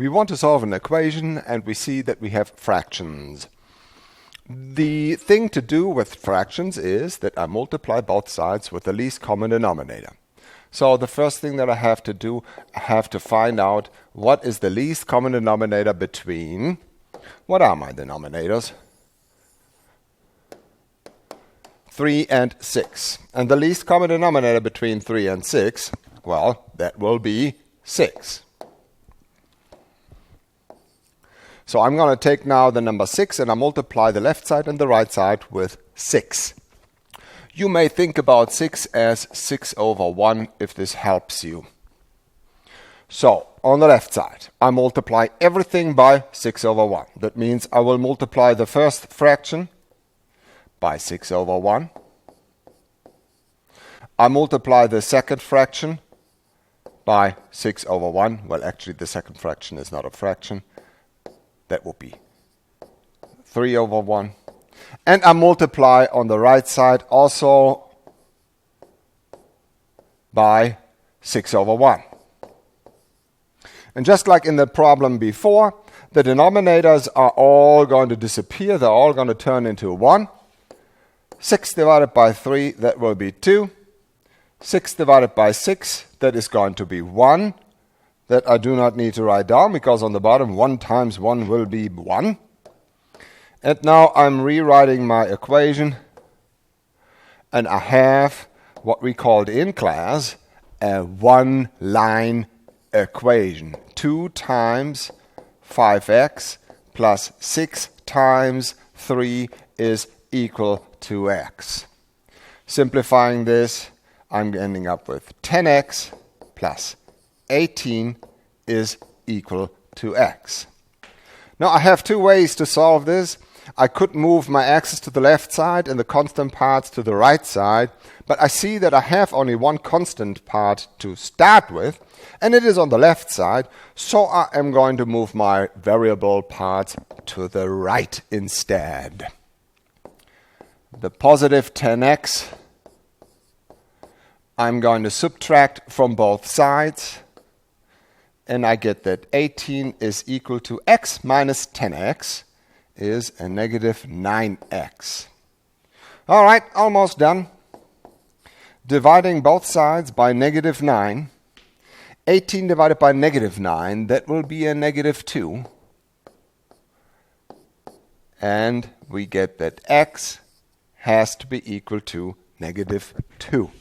We want to solve an equation and we see that we have fractions. The thing to do with fractions is that I multiply both sides with the least common denominator. So the first thing that I have to do, I have to find out what is the least common denominator between, what are my denominators? 3 and 6. And the least common denominator between 3 and 6, well, that will be 6. So I'm going to take now the number 6 and I multiply the left side and the right side with 6. You may think about 6 as 6 over 1 if this helps you. So on the left side, I multiply everything by 6 over 1. That means I will multiply the first fraction by 6 over 1. I multiply the second fraction by 6 over 1. Well, actually, the second fraction is not a fraction. That would be 3 over 1. And I multiply on the right side also by 6 over 1. And just like in the problem before, the denominators are all going to disappear. They're all going to turn into 1. 6 divided by 3, that will be 2. 6 divided by 6, that is going to be 1. That I do not need to write down because on the bottom 1 times 1 will be 1. And now I'm rewriting my equation and I have what we called in class a one-line equation. 2 times 5x plus 6 times 3 is equal to x. Simplifying this, I'm ending up with 10x plus 18 is equal to x. Now I have two ways to solve this. I could move my x's to the left side and the constant parts to the right side, but I see that I have only one constant part to start with, and it is on the left side, so I am going to move my variable parts to the right instead. The positive 10x I'm going to subtract from both sides, and I get that 18 is equal to x minus 10x is a negative 9x. All right, almost done. Dividing both sides by negative 9. 18 divided by negative 9, that will be a negative 2. And we get that x has to be equal to negative 2.